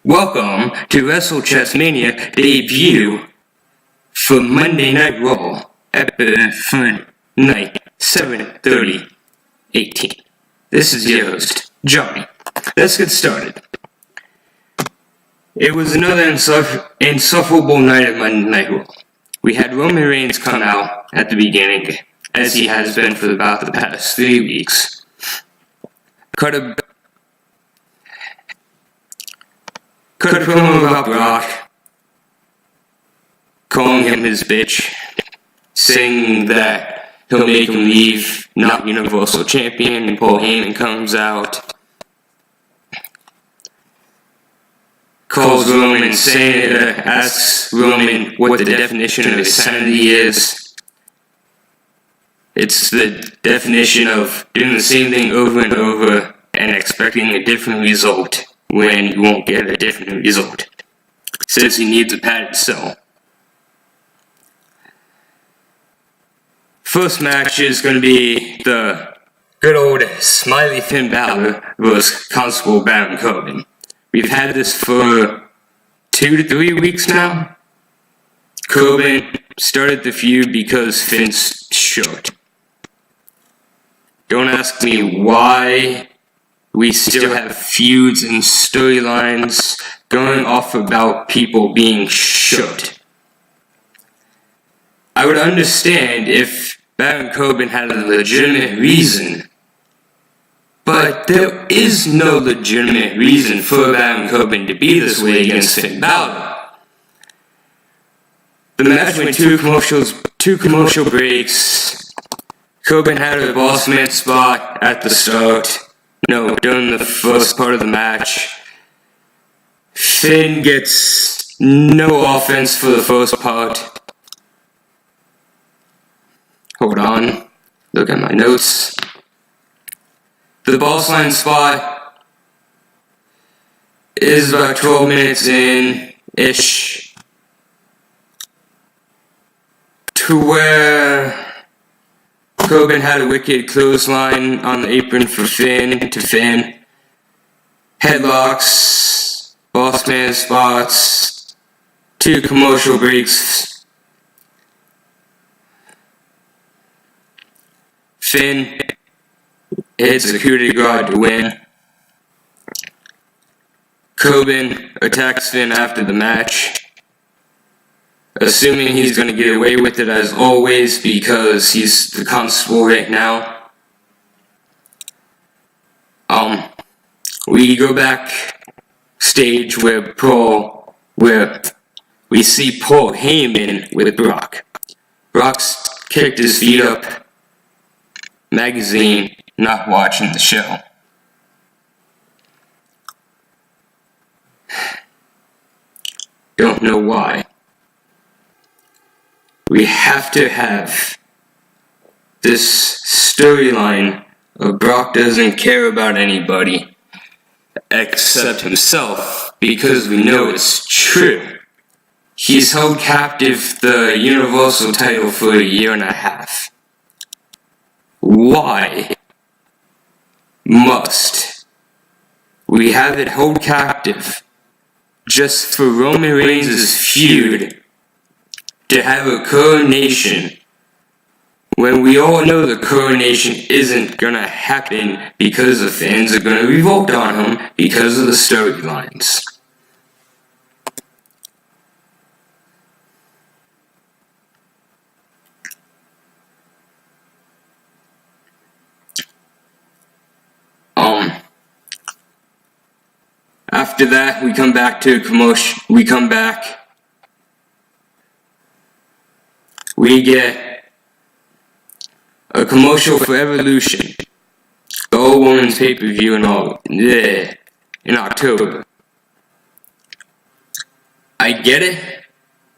Welcome to WrestleChatMaina debut for Monday Night Raw, episode night 7/30/18. This is your host, Johnny. Let's get started. It was another insufferable night of Monday Night Raw. We had Roman Reigns come out at the beginning, as he has been for about the past 3 weeks. Cut a promo about Brock, calling him his bitch, saying that he'll make him leave, not Universal Champion, and Paul Heyman comes out, calls Roman, asks Roman what the definition of insanity is. It's the definition of doing the same thing over and over and expecting a different result when you won't get a different result. Says he needs a padded cell. First match is going to be the good old Smiley Finn Balor versus Constable Baron Corbin. We've had this for 2 to 3 weeks now. Corbin started the feud because Finn's short. Don't ask me why we still have feuds and storylines going off about people being short. I would understand if Baron Corbin had a legitimate reason, but there is no legitimate reason for Baron Corbin to be this way against Finn Balor. The match went two commercial breaks. Corbin had a boss man spot at the start. No, during the first part of the match. Finn gets no offense for the first part. Hold on. Look at my notes. The boss line spot is about 12 minutes in-ish. To where Corbin had a wicked clothesline on the apron for Finn. Headlocks, boss man spots, 2 commercial breaks. Finn hits a coup de grace to win. Corbin attacks Finn after the match, assuming he's going to get away with it as always because he's the constable right now. We go back stage where we see Paul Heyman with Brock. Brock's kicked his feet up. Magazine, not watching the show. Don't know why. We have to have this storyline of Brock doesn't care about anybody except himself, because we know it's true. He's held captive the Universal title for 1.5 years. Why must we have it held captive just for Roman Reigns' feud to have a coronation when we all know the coronation isn't gonna happen because the fans are gonna revolt on him because of the storylines? After that, we come back to commotion. We get a commercial for Evolution, the All Women's pay-per-view in October. I get it.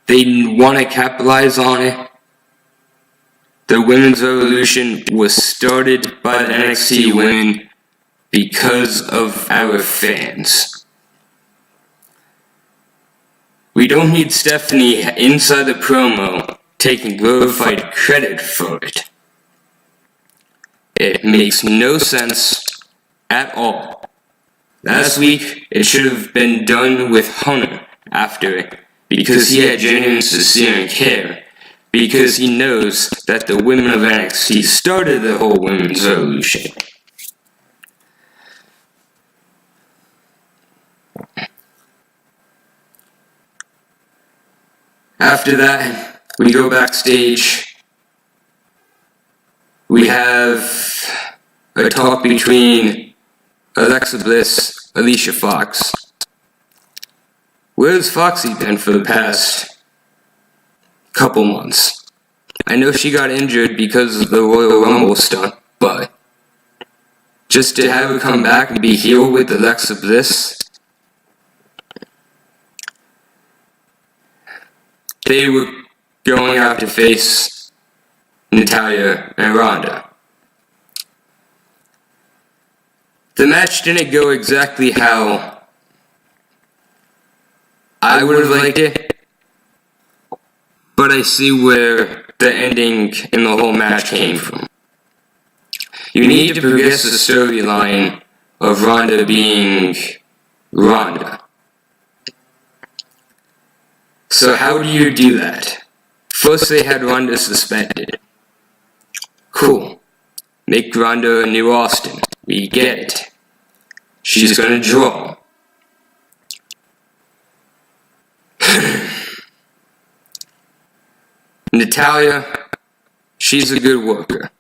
They want to capitalize on it. The Women's Revolution was started by the NXT women because of our fans. We don't need Stephanie inside the promo taking glorified credit for it. It makes no sense at all. Last week, it should have been done with Hunter after it, because he had genuine, sincere care, because he knows that the women of NXT started the whole women's revolution. After that, we go backstage. We have a talk between Alexa Bliss, Alicia Fox. Where's Foxy been for the past couple months? I know she got injured because of the Royal Rumble stunt, but just to have her come back and be heel with Alexa Bliss, they were going out to face Natalya and Ronda. The match didn't go exactly how I would have liked it, but I see where the ending in the whole match came from. You need to progress the storyline of Ronda being Ronda. So how do you do that? First they had Ronda suspended. Cool. Make Ronda a new Austin. We get it. She's gonna draw. Natalya, she's a good worker.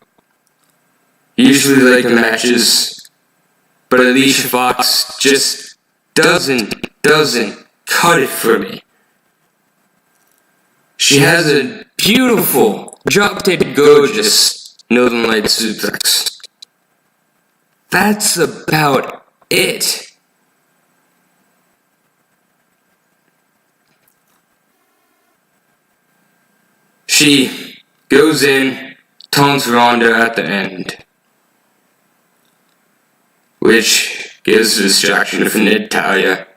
Usually like the matches, but Alicia Fox just doesn't cut it for me. She has a beautiful, drop-dead gorgeous Northern Light suplex. That's about it. She goes in, taunts Ronda at the end, which gives a distraction for Natalya.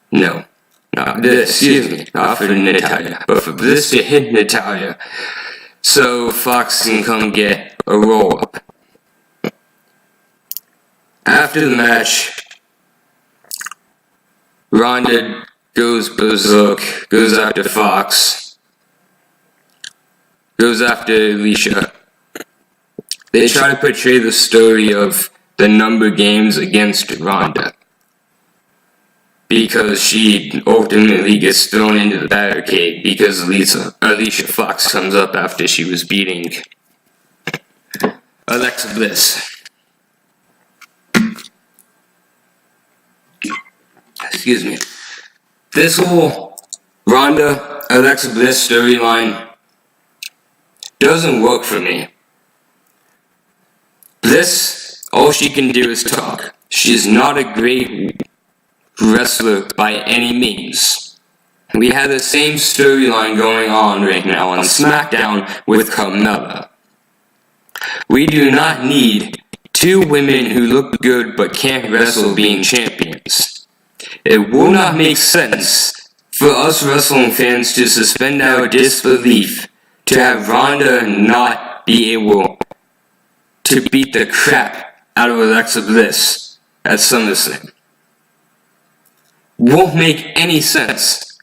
No, not this, not for Natalya, but for Bliss to hit Natalya, so Fox can come get a roll-up. After the match, Ronda goes berserk, goes after Fox, goes after Alicia. They try to portray the story of the number games against Ronda, because she ultimately gets thrown into the barricade because Alicia Fox comes up after she was beating Alexa Bliss. Excuse me. This whole Ronda Alexa Bliss storyline doesn't work for me. Bliss, all she can do is talk. She's not a great wrestler by any means. We have the same storyline going on right now on SmackDown with Carmella. We do not need two women who look good but can't wrestle being champions. It will not make sense for us wrestling fans to suspend our disbelief to have Ronda not be able to beat the crap out of Alexa Bliss at SummerSlam. Won't make any sense.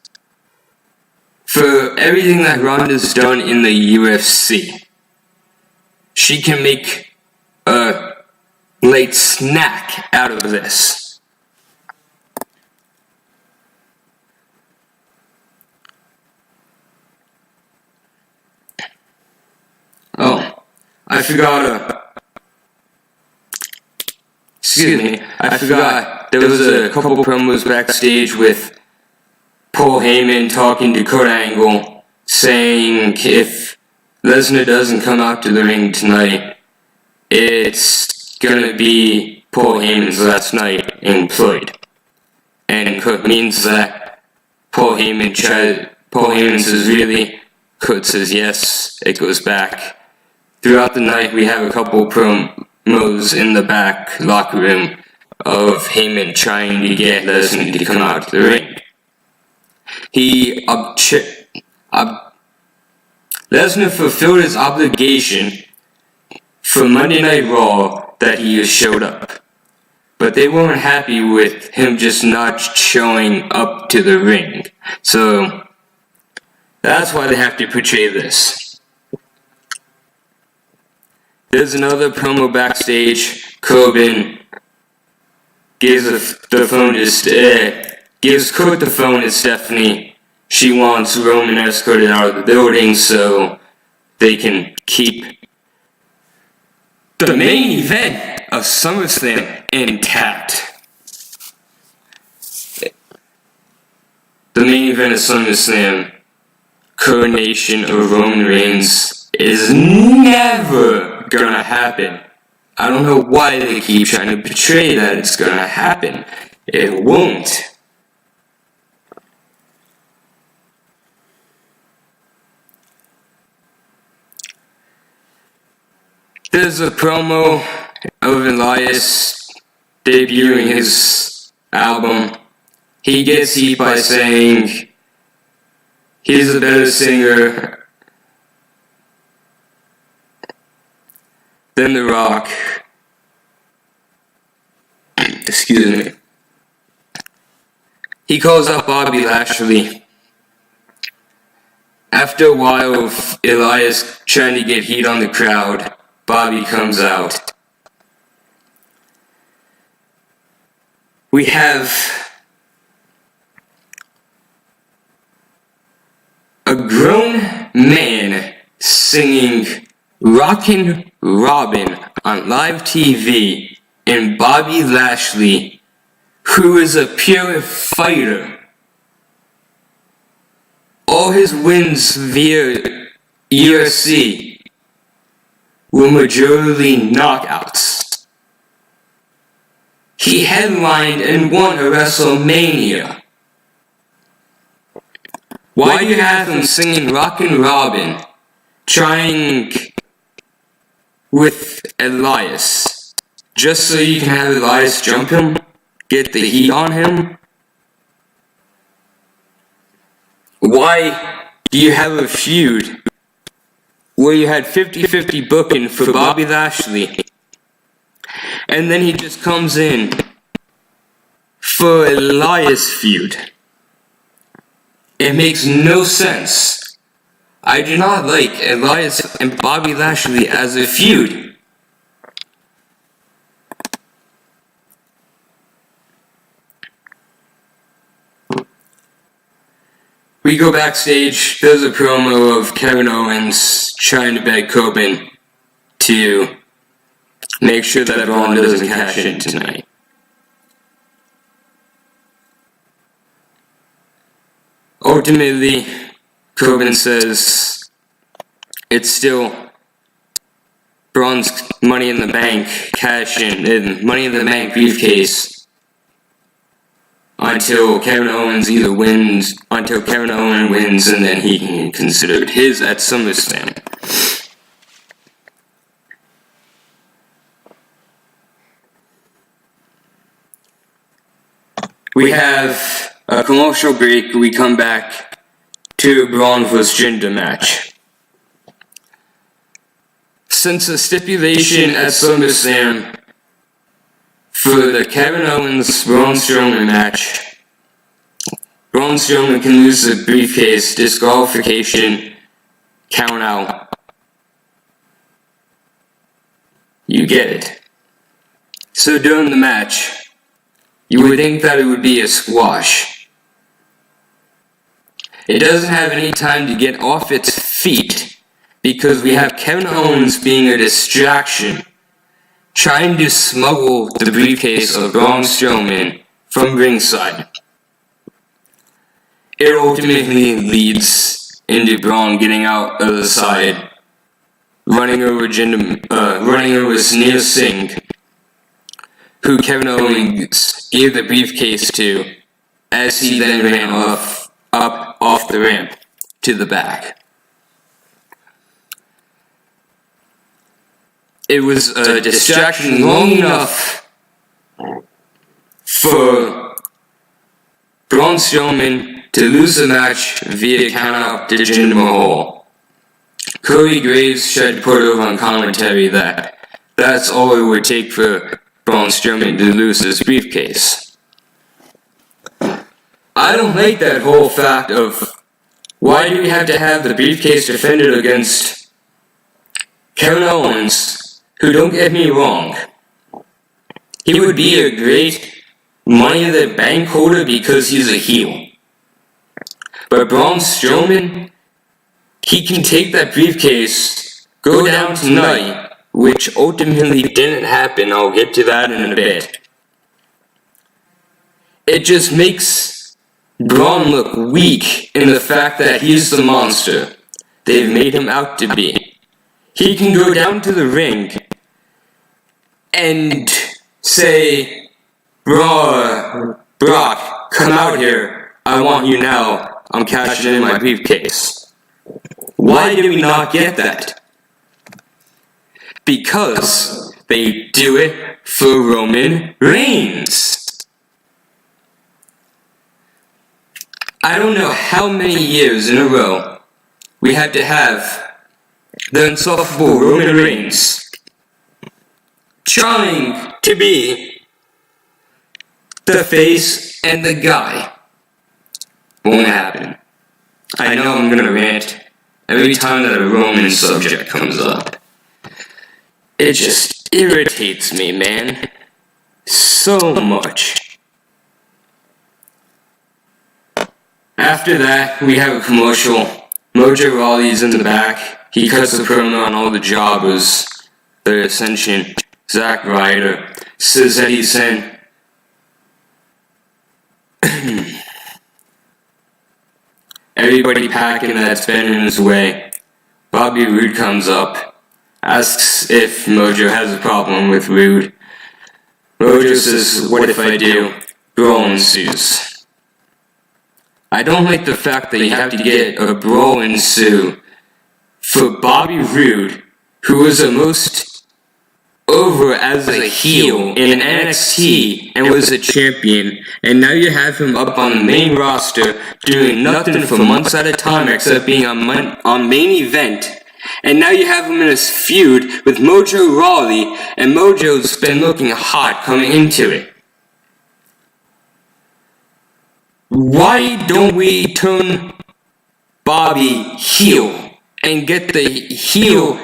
For everything that Ronda's done in the UFC, she can make a late snack out of this. Oh, I forgot I forgot there was a couple promos backstage with Paul Heyman talking to Kurt Angle, saying if Lesnar doesn't come out to the ring tonight, it's gonna be Paul Heyman's last night employed. And Kurt means that. Paul Heyman says really, Kurt says yes, it goes back. Throughout the night, we have a couple promos in the back locker room of Heyman trying to get Lesnar to come out to the ring. Lesnar fulfilled his obligation for Monday Night Raw that he showed up. but they weren't happy with him just not showing up to the ring. So that's why they have to portray this. There's another promo backstage. Corbin gives the phone to gives Kurt the phone to Stephanie. She wants Roman escorted out of the building so they can keep the main event of SummerSlam intact. The main event of SummerSlam, coronation of Roman Reigns, is never gonna happen. I don't know why they keep trying to portray that it's gonna happen. It won't. There's a promo of Elias debuting his album. He gets heat by saying he's a better singer than The Rock. Excuse me. He calls out Bobby Lashley. After a while of Elias trying to get heat on the crowd, Bobby comes out. We have a grown man singing Rockin' Robin on live TV, and Bobby Lashley, who is a pure fighter. All his wins via UFC were majority knockouts. He headlined and won a WrestleMania. Why do you have him singing Rockin' Robin, trying with Elias? Just so you can have Elias jump him? Get the heat on him? Why do you have a feud where you had 50-50 booking for Bobby Lashley, and then he just comes in for Elias feud? It makes no sense. I do not like Elias and Bobby Lashley as a feud. We go backstage. There's a promo of Kevin Owens trying to beg Corbin to make sure that Braun doesn't cash in tonight. Ultimately, Corbin says it's still Braun's Money in the Bank cash in and Money in the Bank briefcase until Kevin Owens wins, and then he can consider his at SummerSlam. We have a commercial break. We come back to Braun vs. Jinder match. Since the stipulation at SummerSlam for the Kevin Owens-Braun Strowman match, Braun Strowman can lose the briefcase, disqualification, count out. You get it. So during the match, you would think that it would be a squash. It doesn't have any time to get off its feet because we have Kevin Owens being a distraction, trying to smuggle the briefcase of Braun Strowman from ringside. It ultimately leads into Braun getting out of the side, running over Sunil Singh, who Kevin Owens gave the briefcase to, as he then ran off the ramp to the back. It was a distraction long enough for Braun Strowman to lose the match via countout to Jinder Mahal. Cody Graves tried to put over on commentary that that's all it would take for Braun Strowman to lose his briefcase. I don't like that whole fact of why do we have to have the briefcase defended against Kevin Owens, who, don't get me wrong, he would be a great Money in the Bank holder because he's a heel. But Braun Strowman, he can take that briefcase, go down tonight, which ultimately didn't happen. I'll get to that in a bit. It just makes Braun look weak in the fact that he's the monster they've made him out to be. He can go down to the ring and say, Brock, come out here. I want you now. I'm cashing in my briefcase. Why did we not get that? Because they do it for Roman Reigns. I don't know how many years in a row we had to have the insufferable Roman Reigns trying to be the face and the guy. Won't happen. I know I'm gonna rant every time that a Roman subject comes up. It just irritates me, man. So much. After that, we have a commercial. Mojo Rawley's in the back. He cuts the promo on all the jobbers. The Ascension. Zack Ryder says that he sent everybody packing that's been in his way. Bobby Roode comes up, asks if Mojo has a problem with Roode. Mojo says, what if I do? Brawl ensues. I don't like the fact that you have to get a brawl ensue for Bobby Roode, who was the most over as a heel in NXT and was a champion, and now you have him up on the main roster doing nothing for months at a time except being on main event, and now you have him in a feud with Mojo Rawley, and Mojo's been looking hot coming into it. Why don't we turn Bobby heel and get the heel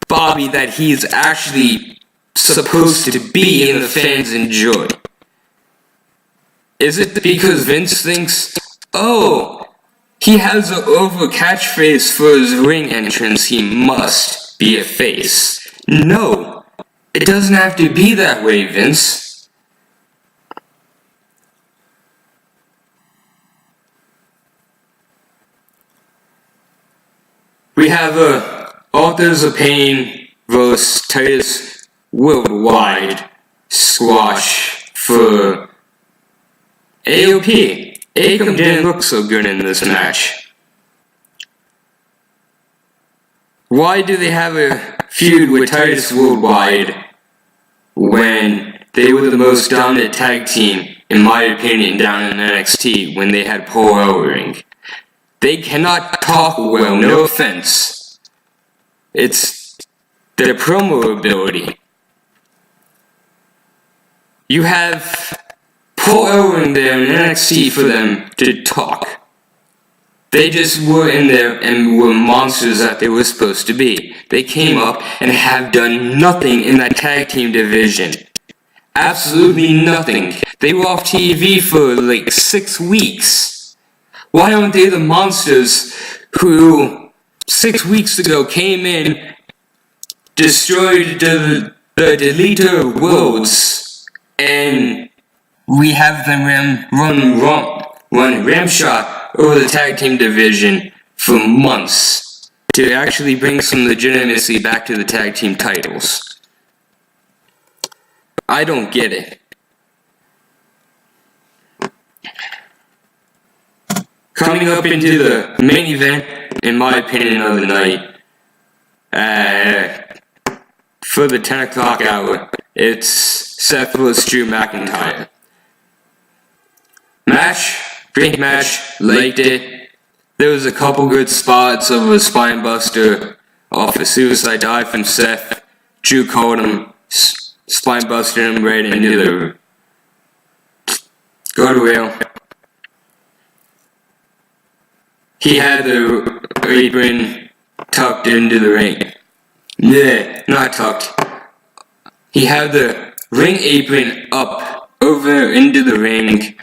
Bobby that he's actually supposed to be and the fans enjoy? Is it because Vince thinks, oh, he has an over catchphrase for his ring entrance, he must be a face? No, it doesn't have to be that way, Vince. We have Authors of Pain vs. Titus Worldwide squash for AOP. Akam didn't look so good in this match. Why do they have a feud with Titus Worldwide when they were the most dominant tag team, in my opinion, down in NXT when they had Paul Ellering? They cannot talk well, no offense. It's their promo ability. You have Paul Ellering there in NXT for them to talk. They just were in there and were monsters that they were supposed to be. They came up and have done nothing in that tag team division. Absolutely nothing. They were off TV for like 6 weeks. Why aren't they the monsters who 6 weeks ago came in, destroyed the Deleter of Worlds, and we have them run ramshot over the tag team division for months to actually bring some legitimacy back to the tag team titles? I don't get it. Coming up into the main event, in my opinion, of the night, for the 10 o'clock hour, it's Seth vs. Drew McIntyre. Great match, liked it. There was a couple good spots of a spine buster off a suicide dive from Seth. Drew called him, spine busted him right into the guardrail. He had the apron tucked into the ring. Nah, not tucked. He had the ring apron up over into the ring,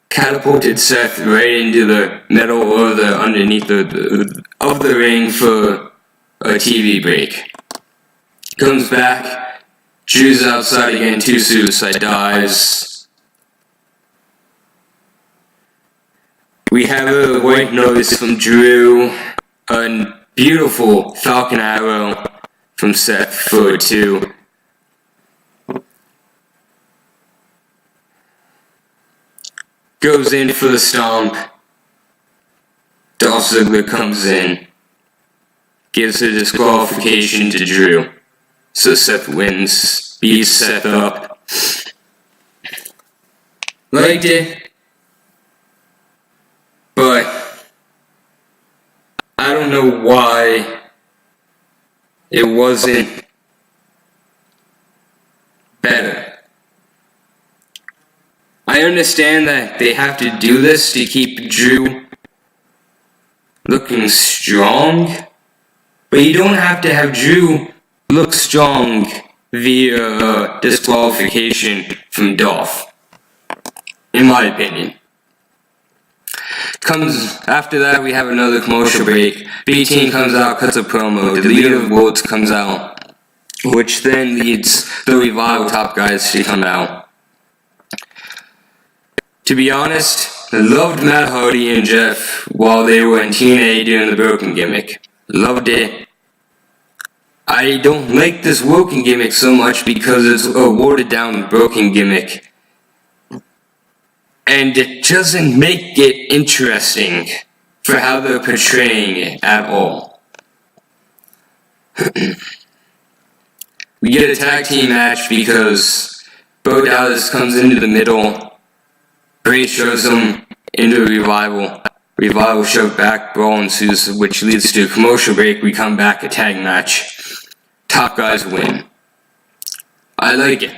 catapulted Seth right into the metal or the underneath of the ring for a TV break. Comes back, Drew's outside again, 2 suicide dives. We have a white noise from Drew, a beautiful Falcon Arrow from Seth for 2. Goes in for the stomp. Dolph Ziggler comes in. Gives a disqualification to Drew. So Seth wins. Beats Seth up. Liked it. But I don't know why it wasn't better. I understand that they have to do this to keep Drew looking strong, but you don't have to have Drew look strong via disqualification from Dolph, in my opinion. Comes after that, we have another commercial break. B-Team comes out, cuts a promo. The leader of Worlds comes out, which then leads the Revival top guys to come out. To be honest, I loved Matt Hardy and Jeff while they were in TNA doing the broken gimmick. Loved it. I don't like this broken gimmick so much because it's a watered down broken gimmick. And it doesn't make it interesting for how they're portraying it at all. We get a tag team match because Bo Dallas comes into the middle. Bray shows him into Revival. Revival shove back, brawl ensues, which leads to a commercial break. We come back, a tag match. Top guys win. I like it.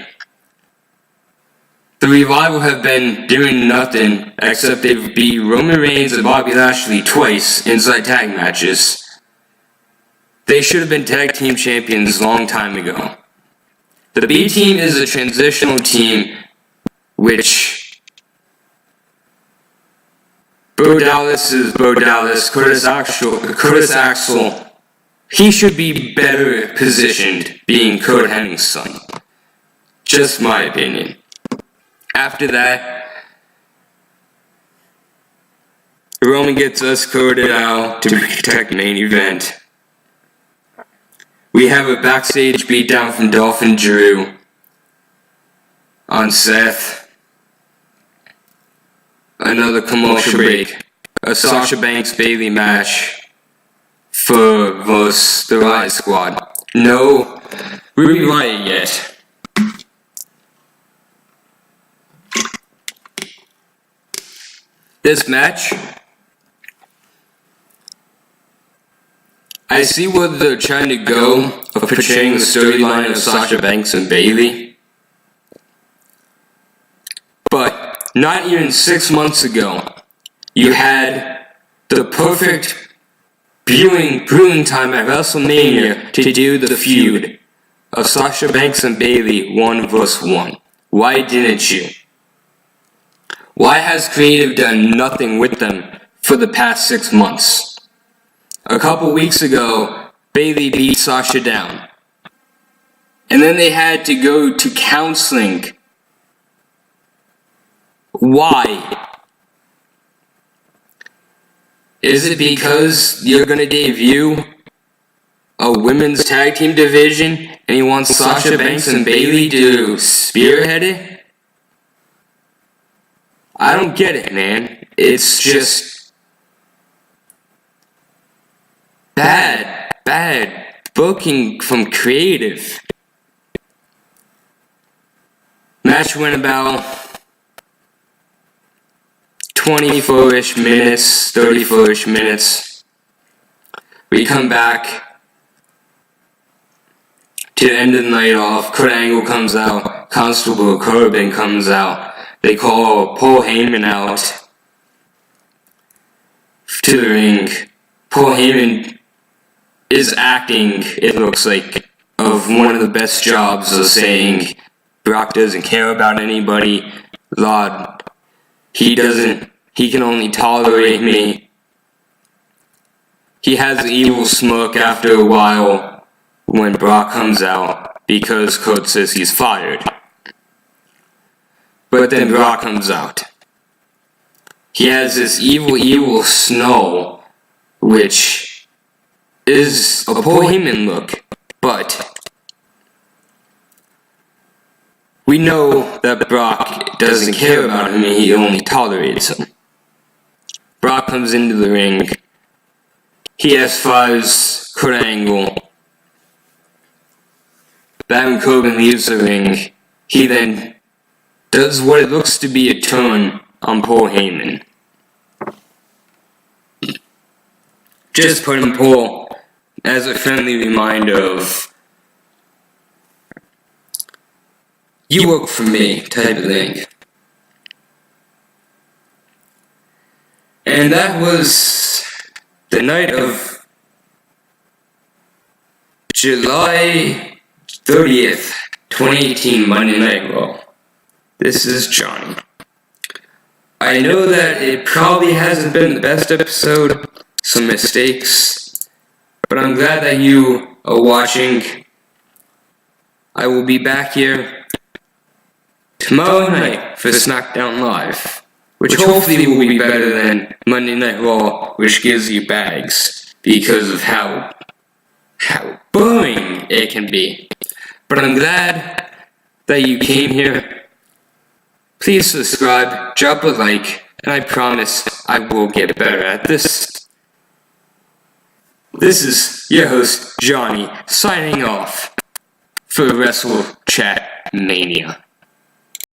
The Revival have been doing nothing except they've beat Roman Reigns and Bobby Lashley twice inside tag matches. They should have been tag team champions a long time ago. The B team is a transitional team, which Bo Dallas is Bo Dallas, Curtis Axel, he should be better positioned being Kurt Hennig's son. Just my opinion. After that, Roman gets escorted out to protect main event. We have a backstage beatdown from Dolph and Drew on Seth. Another commercial break. A Sasha Banks Bayley match for the Riot Squad. No Ruby Riot yet. This match, I see where they're trying to go of portraying the storyline of Sasha Banks and Bayley. But not even 6 months ago, you had the perfect brewing time at WrestleMania to do the feud of Sasha Banks and Bayley 1 vs. 1. Why didn't you? Why has creative done nothing with them for the past 6 months? A couple weeks ago, Bayley beat Sasha down. And then they had to go to counseling. Why? Is it because you're going to debut a women's tag team division and you want Sasha Banks and Bayley to spearhead it? I don't get it, man. It's just bad booking from creative. Match went about 24-ish minutes, 34-ish minutes. We come back to end the night off, Kurt Angle comes out, Constable Corbin comes out. They call Paul Heyman out to the ring. Paul Heyman is acting, it looks like, of one of the best jobs of saying Brock doesn't care about anybody. Lord, he can only tolerate me. He has the evil smirk after a while when Brock comes out because Kurt says he's fired. But then Brock comes out. He has this evil snow, which is a Paul Heyman look, but we know that Brock doesn't care about him and he only tolerates him. Brock comes into the ring. He S5s Kurt Angle. Baron Corbin leaves the ring. He then does what it looks to be a turn on Paul Heyman. Just putting Paul as a friendly reminder of, you work for me type of thing. And that was the night of July 30th, 2018 Monday Night Raw. This is Johnny. I know that it probably hasn't been the best episode, some mistakes, but I'm glad that you are watching. I will be back here tomorrow night for SmackDown Live, which hopefully will be better than Monday Night Raw, which gives you bags because of how boring it can be. But I'm glad that you came here. Please subscribe, drop a like, and I promise I will get better at this. This is your host, Johnny, signing off for WrestleChatMaina.